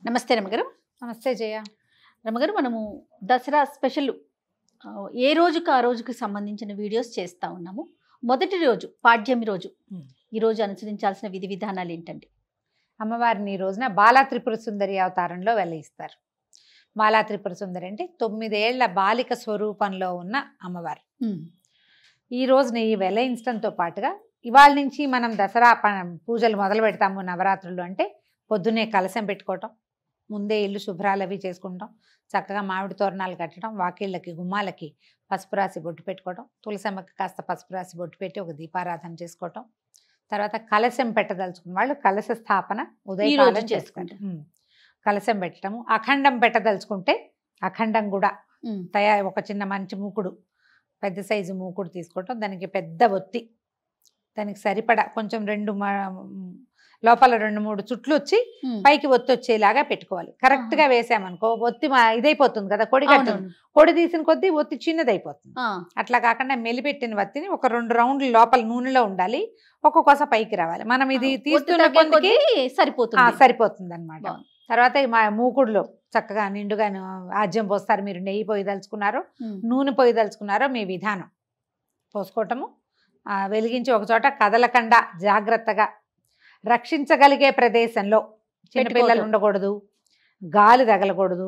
నమస్తే రమగారు. నమస్తే జయ. రమగారు, మనము దసరా స్పెషల్ ఏ రోజుకి ఆ రోజుకి సంబంధించిన వీడియోస్ చేస్తూ ఉన్నాము. మొదటి రోజు పాడ్యమి రోజు, ఈరోజు అనుసరించాల్సిన విధి విధానాలు ఏంటండి? అమ్మవారిని ఈ రోజున బాలా త్రిపుర సుందరి అవతారంలో వెలయిస్తారు. బాలా త్రిపుర సుందరి అంటే 9 ఏళ్ల బాలిక స్వరూపంలో ఉన్న అమ్మవారు. ఈ రోజున ఈ వెలయించడంతో పాటుగా ఇవాళ నుంచి మనం దసరా పూజలు మొదలు పెడతాము. నవరాత్రులు అంటే పొద్దున్నే కలశం పెట్టుకోవటం, ముందే ఇల్లు శుభ్రాలు అవి చేసుకుంటాం, చక్కగా మామిడి తోరణాలు కట్టడం, వాకిళ్ళకి గుమ్మాలకి పసుపు రాసి బొట్టు పెట్టుకోవటం, తులసమ్మకి కాస్త పసుపు రాసి బొట్టు పెట్టి ఒక దీపారాధన చేసుకోవటం, తర్వాత కలశం పెట్టదలుచుకున్న వాళ్ళు కలశ స్థాపన ఉదయం చేసుకుంటాం. కలశం పెట్టడము, అఖండం పెట్టదలుచుకుంటే అఖండం కూడా ఒక చిన్న మంచి మూకుడు, పెద్ద సైజు మూకుడు తీసుకోవటం, దానికి పెద్ద ఒత్తి, దానికి సరిపడా కొంచెం లోపల 2-3 చుట్లు వచ్చి పైకి ఒత్తి వచ్చేలాగా పెట్టుకోవాలి. కరెక్ట్ గా వేసామనుకో ఒత్తి ఇదైపోతుంది కదా, కొడి తీసిన కొద్దీ ఒత్తి చిన్నదైపోతుంది. అట్లా కాకుండా మెలిపెట్టిన వత్తిని ఒక 2 రౌండ్లు లోపల నూనెలో ఉండాలి, ఒక్కొక్కస పైకి రావాలి. మనం ఇది తీస్తున్న కొద్దికి సరిపోతుంది అనమాట. తర్వాత మా మూకుడులో చక్కగా నిండుగా ఆజ్యం పోస్తారు. మీరు నెయ్యి పోయదలుచుకున్నారో నూనె పోయదలుచుకున్నారో మీ విధానం పోసుకోవటము, వెలిగించి ఒక చోట కదలకుండా జాగ్రత్తగా రక్షించగలిగే ప్రదేశంలో, చిన్నపిల్లలు ఉండకూడదు, గాలి తగలకూడదు,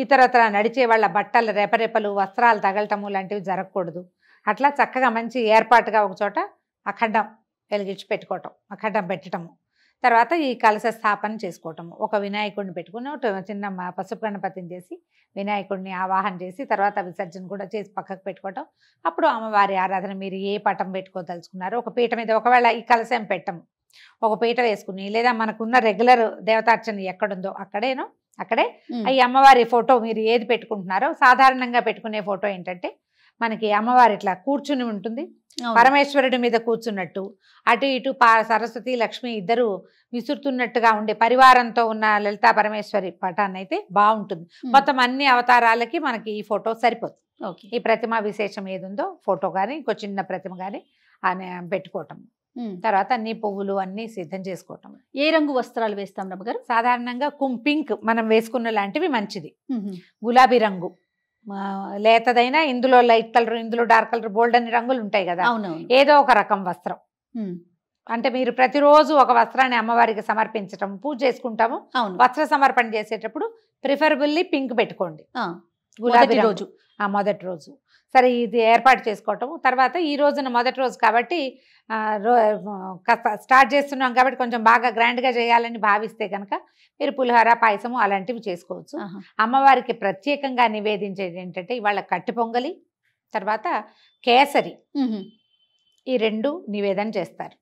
ఇతరత్ర నడిచే వాళ్ళ బట్టలు రెపరెపలు వస్త్రాలు తగలటము లాంటివి జరగకూడదు. అట్లా చక్కగా మంచి ఏర్పాటుగా ఒక చోట అఖండం వెలిగించి పెట్టుకోవటం, అఖండం పెట్టడము. తర్వాత ఈ కలశ స్థాపన చేసుకోవటము, ఒక వినాయకుడిని పెట్టుకుని చిన్న పసుపు గణపతిని చేసి వినాయకుడిని ఆవాహన చేసి తర్వాత విసర్జన కూడా చేసి పక్కకు పెట్టుకోవటం. అప్పుడు అమ్మవారి ఆరాధన మీరు ఏ పటం పెట్టుకోదలుచుకున్నారో ఒక పీట మీద, ఒకవేళ ఈ కలశం పెట్టము ఒక పీట వేసుకుని, లేదా మనకున్న రెగ్యులర్ దేవతార్చన ఎక్కడుందో అక్కడే ఈ అమ్మవారి ఫోటో మీరు ఏది పెట్టుకుంటున్నారో, సాధారణంగా పెట్టుకునే ఫోటో ఏంటంటే మనకి అమ్మవారి ఇట్లా కూర్చుని ఉంటుంది, పరమేశ్వరుడి మీద కూర్చున్నట్టు, అటు ఇటు సరస్వతి లక్ష్మి ఇద్దరు విసురుతున్నట్టుగా ఉండే పరివారంతో ఉన్న లలితా పరమేశ్వరి పటాన్ని అయితే బాగుంటుంది. మొత్తం అన్ని అవతారాలకి మనకి ఈ ఫోటో సరిపోతుంది. ఈ ప్రతిమ విశేషం ఏది ఉందో ఫోటో కానీ ఇంకో చిన్న ప్రతిమ కానీ పెట్టుకోవటం. తర్వాత అన్ని పువ్వులు అన్ని సిద్ధం చేసుకోవటం. ఏ రంగు వస్త్రాలు వేస్తాం రమ్మగారు? సాధారణంగా పింక్ మనం వేసుకున్న లాంటివి మంచిది. గులాబీ రంగు లేతదైనా, ఇందులో లైట్ కలర్, ఇందులో డార్క్ కలర్, బోల్డ్ అన్ని రంగులు ఉంటాయి కదా, ఏదో ఒక రకం వస్త్రం. అంటే మీరు ప్రతిరోజు ఒక వస్త్రాన్ని అమ్మవారికి సమర్పించటం, పూజ చేసుకుంటాము. వస్త్ర సమర్పణ చేసేటప్పుడు ప్రిఫరబుల్లీ పింక్ పెట్టుకోండి. గులాబీ రోజు మొదటి రోజు సరే ఇది ఏర్పాటు చేసుకోవటము. తర్వాత ఈ రోజున మొదటి రోజు కాబట్టి స్టార్ట్ చేస్తున్నాం కాబట్టి కొంచెం బాగా గ్రాండ్గా చేయాలని భావిస్తే కనుక మీరు పులిహోర పాయసము అలాంటివి చేసుకోవచ్చు. అమ్మవారికి ప్రత్యేకంగా నివేదించేది ఏంటంటే ఇవాళ కట్టి పొంగలి, తర్వాత కేసరి, ఈ 2 నివేదన చేస్తారు.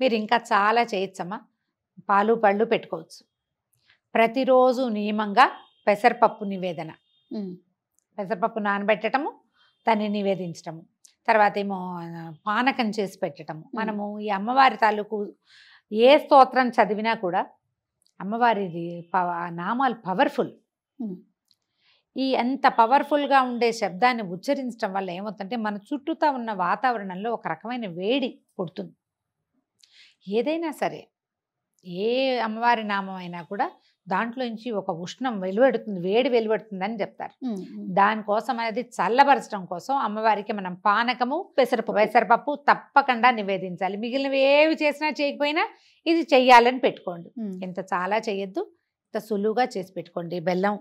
మీరు ఇంకా చాలా చేయొచ్చమ్మా. పాలు పళ్ళు పెట్టుకోవచ్చు. ప్రతిరోజు నియమంగా పెసరపప్పు నివేదన, పెసరపప్పు నానబెట్టడము, దాన్ని నివేదించటము, తర్వాత ఏమో పానకం చేసి పెట్టడము. మనము ఈ అమ్మవారి తాలూకు ఏ స్తోత్రం చదివినా కూడా అమ్మవారిది నామాలు పవర్ఫుల్. ఈ అంత పవర్ఫుల్గా ఉండే శబ్దాన్ని ఉచ్చరించడం వల్ల ఏమవుతుందంటే మన చుట్టూతా ఉన్న వాతావరణంలో ఒక రకమైన వేడి పుడుతుంది. ఏదైనా సరే ఏ అమ్మవారి నామం అయినా కూడా దాంట్లోంచి ఒక ఉష్ణం వెలువడుతుంది, వేడి వెలువడుతుంది అని చెప్తారు. దానికోసం అనేది చల్లబరచడం కోసం అమ్మవారికి మనం పానకము, పెసరపప్పు తప్పకుండా నివేదించాలి. మిగిలినవి ఏవి చేసినా చేయకపోయినా ఇది చెయ్యాలని పెట్టుకోండి. ఇంత చాలా చేయొద్దు, ఇంత సులువుగా చేసి పెట్టుకోండి. బెల్లం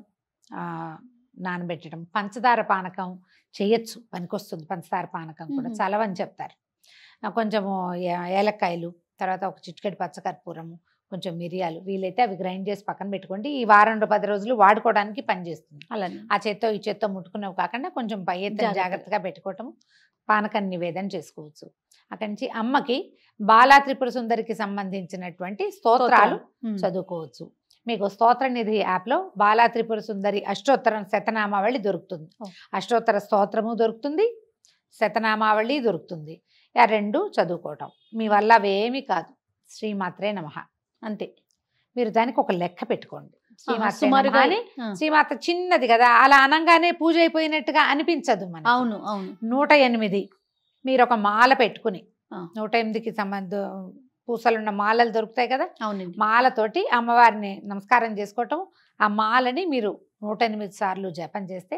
నానబెట్టడం, పంచదార పానకం చేయొచ్చు, పనికొస్తుంది. పంచదార పానకం కూడా చలవని చెప్తారు. కొంచెము ఏలక్కాయలు, తర్వాత ఒక చిటికెడు పచ్చకర్పూరము, కొంచెం మిరియాలు, వీలైతే అవి గ్రైండ్ చేసి పక్కన పెట్టుకోండి. ఈ వారం 10 రోజులు వాడుకోవడానికి పనిచేస్తుంది. అలానే ఆ చేత్తో ఈ చేత్తో ముట్టుకునేవి కాకుండా కొంచెం పై ఎత్తున జాగ్రత్తగా పెట్టుకోవటం, పానకాన్ని నివేదన చేసుకోవచ్చు. అక్కడి నుంచి అమ్మకి బాలా త్రిపుర సుందరికి సంబంధించినటువంటి స్తోత్రాలు చదువుకోవచ్చు. మీకు స్తోత్ర నిధి యాప్లో బాలా త్రిపుర సుందరి అష్టోత్తర శతనామావళి దొరుకుతుంది. అష్టోత్తర స్తోత్రము దొరుకుతుంది, శతనామావళి దొరుకుతుంది. ఆ 2 చదువుకోవటం మీ వల్ల అవేమీ కాదు. శ్రీమాత్రే నమః అంతే. మీరు దానికి ఒక లెక్క పెట్టుకోండి. శ్రీమాత చిన్నది కదా, అలా అనంగానే పూజ అయిపోయినట్టుగా అనిపించదు మనకి. 108 మీరు ఒక మాల పెట్టుకుని 108కి పూసలున్న మాలలు దొరుకుతాయి కదా, అవునండి. మాలతోటి అమ్మవారిని నమస్కారం చేసుకోవటం. ఆ మాలని మీరు 108 సార్లు జపం చేస్తే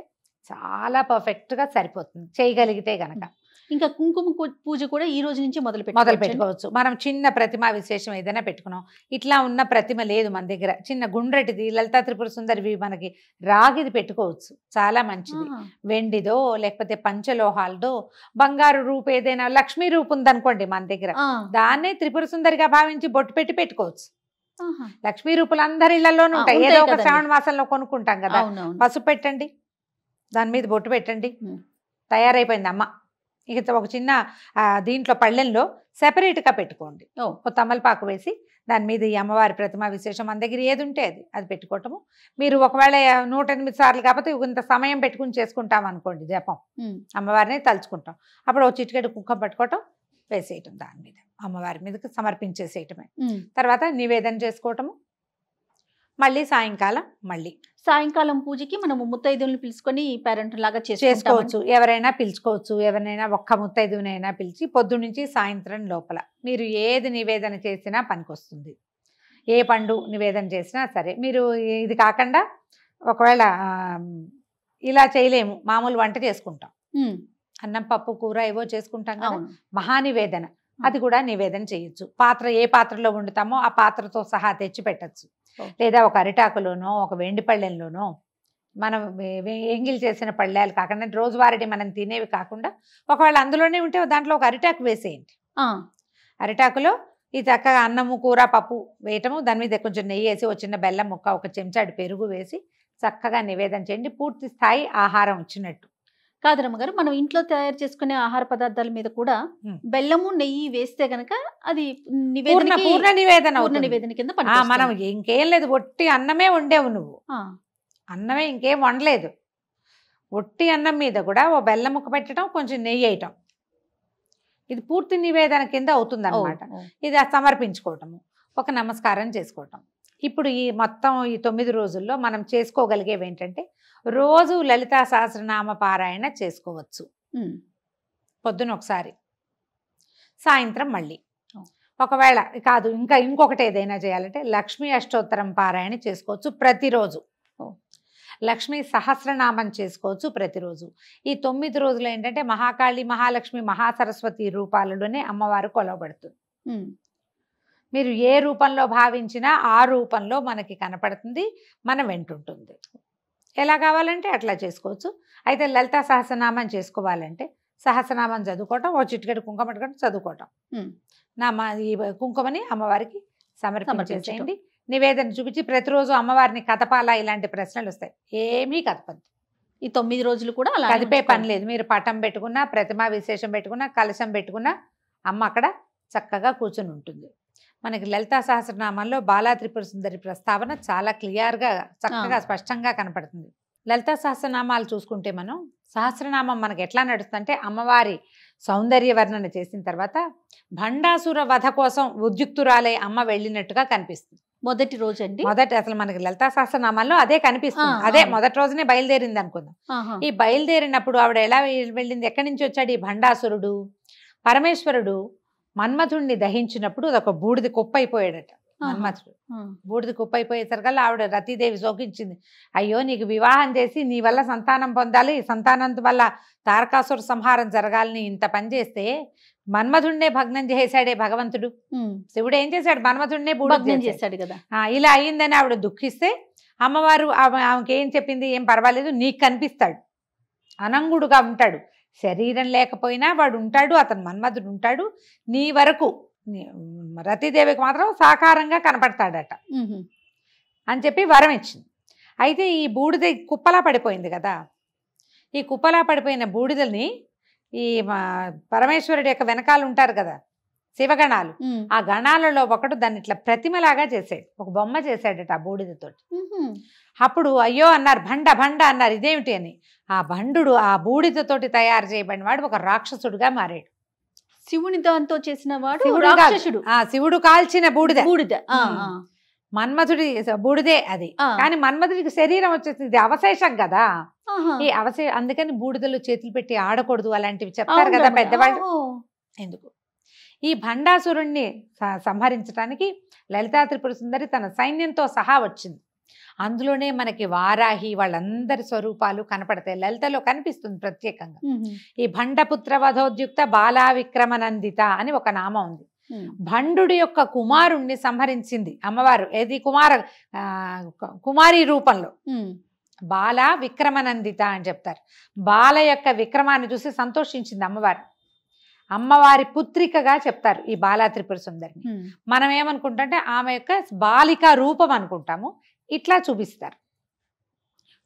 చాలా పర్ఫెక్ట్గా సరిపోతుంది, చేయగలిగితే గనక. ఇంకా కుంకుమ పూజ కూడా ఈ రోజు నుంచి మొదలు పెట్టుకోవచ్చు. మనం చిన్న ప్రతిమ విశేషం ఏదైనా పెట్టుకున్నాం, ఇట్లా ఉన్న ప్రతిమ లేదు మన దగ్గర, చిన్న గుండ్రటిది లలితా త్రిపుర సుందరివి మనకి రాగిది పెట్టుకోవచ్చు, చాలా మంచిది. వెండిదో లేకపోతే పంచలోహాలదో, బంగారు రూపు ఏదైనా లక్ష్మీ రూపు ఉందనుకోండి మన దగ్గర, దాన్నే త్రిపుర సుందరిగా భావించి బొట్టు పెట్టి పెట్టుకోవచ్చు. లక్ష్మీ రూపులు అందరి ఇళ్లలోనూ ఉంటాయి, ఏదో ఒక శ్రావణ మాసంలో కొనుక్కుంటాం కదా. పసుపు పెట్టండి, దాని మీద బొట్టు పెట్టండి, తయారైపోయింది అమ్మ. ఇక ఒక చిన్న దీంట్లో పళ్ళెంలో సెపరేట్గా పెట్టుకోండి, ఒక తమలపాకు వేసి దాని మీద ఈ అమ్మవారి ప్రతిమ విశేషం మన దగ్గర ఏది ఉంటే అది పెట్టుకోవటము. మీరు ఒకవేళ 108 సార్లు కాకపోతే ఇంత సమయం పెట్టుకుని చేసుకుంటాం అనుకోండి జపం, అమ్మవారిని తలుచుకుంటాం, అప్పుడు ఒక చిటికెడు కుంకుమ పట్టుకోవటం, వేసేయటం దాని మీద, అమ్మవారి మీదకి సమర్పించేసేయటమే. తర్వాత నివేదన చేసుకోవటము. మళ్ళీ సాయంకాలం పూజకి మనము ముత్తైదువులను పిలుచుకొని పేరెంట్ లాగా చేసుకోవచ్చు. ఎవరైనా పిలుచుకోవచ్చు, ఎవరినైనా ఒక్క ముత్తైదువునైనా పిలిచి పొద్దున్నుంచి సాయంత్రం లోపల మీరు ఏది నివేదన చేసినా పనికొస్తుంది. ఏ పండు నివేదన చేసినా సరే. మీరు ఇది కాకుండా ఒకవేళ ఇలా చేయలేము, మామూలు వంట చేసుకుంటాం, అన్నం పప్పు కూర ఏవో చేసుకుంటాం కదా, మహానివేదన అది కూడా నివేదన చేయొచ్చు. పాత్ర ఏ పాత్రలో వండుతామో ఆ పాత్రతో సహా తెచ్చి పెట్టచ్చు. లేదా ఒక అరిటాకులోనో ఒక వెండి పళ్ళెంలోనో, మనం ఎంగిల్ చేసిన పళ్ళాలు కాకుండా రోజువారీ మనం తినేవి కాకుండా ఒకవేళ అందులోనే ఉంటే దాంట్లో ఒక అరిటాకు వేసేయండి. అరిటాకులో ఈ చక్కగా అన్నము కూర పప్పు వేయటము, దాని మీద కొంచెం నెయ్యి వేసి ఒక చిన్న బెల్లం ముక్క, ఒక చెంచాడు పెరుగు వేసి చక్కగా నివేదన చేయండి. పూర్తి స్థాయి ఆహారం వచ్చినట్టు. కాదు రమ్మగారు, మనం ఇంట్లో తయారు చేసుకునే ఆహార పదార్థాల మీద కూడా బెల్లము నెయ్యి వేస్తే గనక అది పూర్ణ నివేదన కింద మనం ఇంకేం లేదు, ఒట్టి అన్నమే వండేవు నువ్వు, అన్నమే ఇంకేం వండలేదు, ఒట్టి అన్నం మీద కూడా ఓ బెల్లం ముక్క పెట్టడం, కొంచెం నెయ్యి వేయటం, ఇది పూర్తి నివేదన కింద అవుతుంది అన్నమాట. ఇది సమర్పించుకోవటము, ఒక నమస్కారం చేసుకోవటం. ఇప్పుడు ఈ మొత్తం ఈ 9 రోజుల్లో మనం చేసుకోగలిగేవి ఏంటంటే, రోజు లలితా సహస్రనామ పారాయణ చేసుకోవచ్చు. పొద్దున ఒకసారి, సాయంత్రం మళ్ళీ. ఒకవేళ కాదు ఇంకొకటి ఏదైనా చేయాలంటే లక్ష్మీ అష్టోత్తరం పారాయణ చేసుకోవచ్చు ప్రతిరోజు. లక్ష్మీ సహస్రనామం చేసుకోవచ్చు ప్రతిరోజు. ఈ 9 రోజులు ఏంటంటే మహాకాళి, మహాలక్ష్మి, మహాసరస్వతి రూపాలలోనే అమ్మవారు కొలవబడుతుంది. మీరు ఏ రూపంలో భావించినా ఆ రూపంలో మనకి కనపడుతుంది, మన వెంటుంటుంది. ఎలా కావాలంటే అట్లా చేసుకోవచ్చు. అయితే లలితా సహస్రనామం చేసుకోవాలంటే సహస్రనామం చదువుకోవటం, ఓ చిటికెడు కుంకుమ పట్టుకోవటం, చదువుకోవటం. ఈ కుంకుమని అమ్మవారికి సమర్పించేసేయండి. నివేదన చూపించి ప్రతిరోజు అమ్మవారిని కదపాలా, ఇలాంటి ప్రశ్నలు వస్తాయి. ఏమీ కదపద్దు. ఈ 9 రోజులు కూడా అలా కదిపే పని లేదు. మీరు పటం పెట్టుకున్నా, ప్రతిమా విశేషం పెట్టుకున్నా, కలశం పెట్టుకున్నా అమ్మ అక్కడ చక్కగా కూర్చుని ఉంటుంది. మనకి లలితా సహస్రనామంలో బాలా త్రిపుర సుందరి ప్రస్తావన చాలా క్లియర్గా చక్కగా స్పష్టంగా కనపడుతుంది. లలితా సహస్రనామాలు చూసుకుంటే మనం సహస్రనామం మనకి ఎట్లా నడుస్తుందంటే, అమ్మవారి సౌందర్య వర్ణన చేసిన తర్వాత భండాసుర వధ కోసం ఉద్యుక్తురాలే అమ్మ వెళ్ళినట్టుగా కనిపిస్తుంది. మొదటి రోజు అండి, అసలు మనకి లలితా సహస్రనామాల్లో అదే కనిపిస్తుంది. అదే మొదటి రోజునే బయలుదేరింది అనుకుందాం. ఈ బయలుదేరినప్పుడు ఆవిడ ఎలా వెళ్ళింది, ఎక్కడి నుంచి వచ్చాడు ఈ భండాసురుడు? పరమేశ్వరుడు మన్మథుడిని దహించినప్పుడు అదొక బూడిద కుప్ప అయిపోయాడట. మన్మథుడు బూడిద కుప్ప అయిపోయేసరికల్లా ఆవిడ రతీదేవి శోకించింది. అయ్యో, నీకు వివాహం చేసి నీ వల్ల సంతానం పొందాలి, సంతానం వల్ల తారకాసుర సంహారం జరగాలని ఇంత పని చేస్తే మన్మథుడినే భగ్నం చేశాడే భగవంతుడు. శివుడు ఏం చేశాడు? మన్మథుడినే భగ్నం చేశాడు కదా. ఇలా అయ్యిందని ఆవిడ దుఃఖిస్తే అమ్మవారు ఆమెకి ఏం చెప్పింది, ఏం పర్వాలేదు, నీకు కనిపిస్తాడు, అనంగుడుగా ఉంటాడు, శరీరం లేకపోయినా వాడు ఉంటాడు, అతను మన్మథుడు ఉంటాడు, నీ వరకు రతీదేవికి మాత్రం సాకారంగా కనపడతాడట అని చెప్పి వరం ఇచ్చింది. అయితే ఈ బూడిద కుప్పలా పడిపోయింది కదా, ఈ కుప్పలా పడిపోయిన బూడిదని ఈ పరమేశ్వరుడి యొక్క వెనకాల ఉంటారు కదా శివగణాలు, ఆ గణాలలో ఒకడు దాన్ని ఇట్లా ప్రతిమలాగా చేసాడు, ఒక బొమ్మ చేశాడట ఆ బూడిదతోటి. అప్పుడు అయ్యో అన్నారు, భండ భండ అన్నారు. ఇదేమిటి అని, ఆ భండు ఆ బూడిదతోటి తయారు చేయబడిన వాడు ఒక రాక్షసుడుగా మారాడు. శివుని దాంతో చేసిన వాడు రాక్షసుడు. శివుడు కాల్చిన బూడిద, మన్మథుడి బూడిదే అది. కానీ మన్మథుడికి శరీరం వచ్చేసి ఇది అవశేషం కదా, ఈ అందుకని బూడిదలో చేతులు పెట్టి ఆడకూడదు అలాంటివి చెప్తారు కదా పెద్దవాళ్ళు. ఎందుకు? ఈ భండాసురుణ్ణి సంహరించడానికి లలితా త్రిపుర సుందరి తన సైన్యంతో సహా వచ్చింది. అందులోనే మనకి వారాహి వాళ్ళందరి స్వరూపాలు కనపడతాయి. లలితలో కనిపిస్తుంది ప్రత్యేకంగా. ఈ భండపుత్ర వధోద్యుక్త బాలా విక్రమనందిత అని ఒక నామం ఉంది. భండు యొక్క కుమారుణ్ణి సంహరించింది అమ్మవారు. ఏది కుమారి రూపంలో. బాల విక్రమనందిత అని చెప్తారు. బాల యొక్క విక్రమాన్ని చూసి సంతోషించింది అమ్మవారు. అమ్మవారి పుత్రికగా చెప్తారు ఈ బాలా త్రిపుర సుందరిని. మనం ఏమనుకుంటే ఆమె యొక్క బాలికా రూపం అనుకుంటాము. ఇట్లా చూపిస్తారు.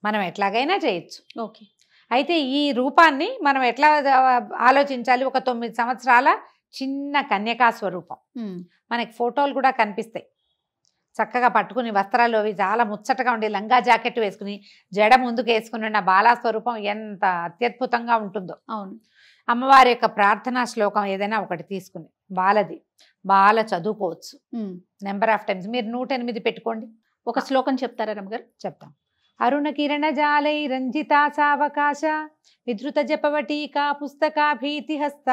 మనం ఎట్లాగైనా చేయొచ్చు. ఓకే. అయితే ఈ రూపాన్ని మనం ఎట్లా ఆలోచించాలి? ఒక 9 సంవత్సరాల చిన్న కన్యకా స్వరూపం. మనకి ఫోటోలు కూడా కనిపిస్తాయి. చక్కగా పట్టుకుని వస్త్రాలు అవి చాలా ముచ్చటగా ఉండి లంగా జాకెట్ వేసుకుని జడ ముందుకు వేసుకుని ఉన్న బాలా స్వరూపం ఎంత అత్యద్భుతంగా ఉంటుందో. అవును. అమ్మవారి యొక్క ప్రార్థనా శ్లోకం ఏదైనా ఒకటి తీసుకుని బాల చదువుకోవచ్చు. నెంబర్ ఆఫ్ టైమ్స్ మీరు 108 పెట్టుకోండి. ఒక శ్లోకం చెప్తారా రమ్మగారు? చెప్తాం. అరుణ కిరణ జాలై రంజితా సావకాశ విధృత జపవటీకా పుస్తకా భీతిహస్త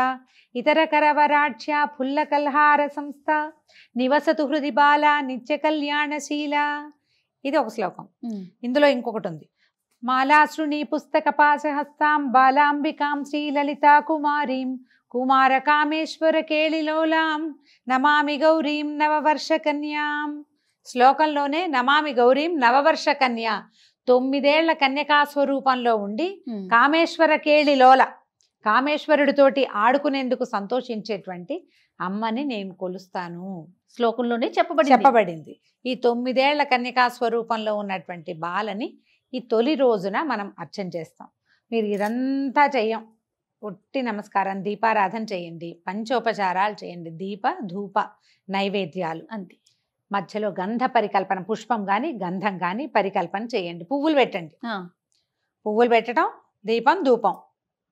ఇతర కరవరాఢ్య ఫుల్ల కల్హార సంస్థ నివసతు హృది బాల నిత్య కళ్యాణశీల. ఇది ఒక శ్లోకం. ఇందులో ఇంకొకటి ఉంది. మాలాశ్రుని పుస్తక పాశహస్తాం బాలాంబికాం శ్రీలలితా కుమారీం కుమార కామేశ్వర కేళిలోలాం నమామి గౌరీం నవవర్ష కన్యాం. శ్లోకంలోనే నమామి గౌరీం నవవర్ష కన్య, 9 ఏళ్ల కన్యకా స్వరూపంలో ఉండి కామేశ్వర కేళిలోల, కామేశ్వరుడితోటి ఆడుకునేందుకు సంతోషించేటువంటి అమ్మని నేను కొలుస్తాను. శ్లోకంలోనే చెప్పబడింది. ఈ 9 ఏళ్ల కన్యకా స్వరూపంలో ఉన్నటువంటి బాలని ఈ తొలి రోజున మనం అర్చన చేస్తాం. మీరు ఇదంతా చెయ్యం. ఒట్టి నమస్కారం, దీపారాధన చేయండి, పంచోపచారాలు చేయండి, దీప ధూప నైవేద్యాలు అంతే. మధ్యలో గంధ పరికల్పన, పుష్పం కానీ గంధం కానీ పరికల్పన చేయండి. పువ్వులు పెట్టండి. పువ్వులు పెట్టడం, దీపం ధూపం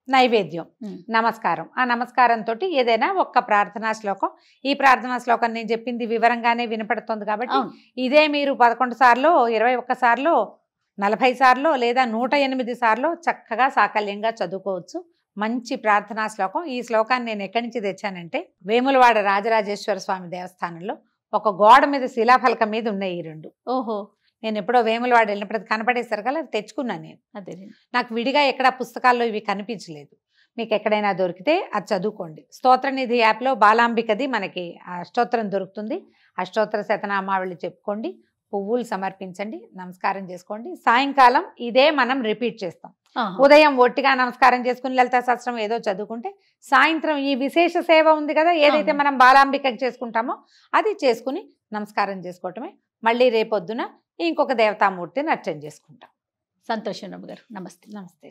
నైవేద్యం, నమస్కారం. ఆ నమస్కారంతో ఏదైనా ఒక్క ప్రార్థనా శ్లోకం. ఈ ప్రార్థనా శ్లోకం నేను చెప్పింది వివరంగానే వినపడుతుంది కాబట్టి ఇదే మీరు 11 సార్లు, 21 సార్లు, 40 సార్లు లేదా 108 సార్లు చక్కగా సాకల్యంగా చదువుకోవచ్చు. మంచి ప్రార్థనా శ్లోకం. ఈ శ్లోకాన్ని నేను ఎక్కడి నుంచి తెచ్చానంటే వేములవాడ రాజరాజేశ్వర స్వామి దేవస్థానంలో ఒక గోడ మీద శిలాఫలకం మీద ఉన్నాయి ఈ 2. ఓహో. నేను ఎప్పుడో వేములవాడ వెళ్ళినప్పుడు కనపడేసరి కదా తెచ్చుకున్నాను నేను. అదే నాకు విడిగా ఎక్కడ పుస్తకాల్లో ఇవి కనిపించలేదు. మీకు ఎక్కడైనా దొరికితే అది చదువుకోండి. స్తోత్రనిధి యాప్లో బాలాంబికది మనకి అష్టోత్తరం దొరుకుతుంది. అష్టోత్తర శతనామావళి చెప్పుకోండి, పువ్వులు సమర్పించండి, నమస్కారం చేసుకోండి. సాయంకాలం ఇదే మనం రిపీట్ చేస్తాం. ఉదయం ఒట్టిగా నమస్కారం చేసుకుని లలితా సహస్రం ఏదో చదువుకుంటే సాయంత్రం ఈ విశేష సేవ ఉంది కదా, ఏదైతే మనం బాలాంబికకి చేసుకుంటామో అది చేసుకుని నమస్కారం చేసుకోవటమే. మళ్ళీ రేపొద్దున ఇంకొక దేవతామూర్తిని అర్చన చేసుకుంటాం. సంతోషం రమ్మ గారు. నమస్తే. నమస్తే.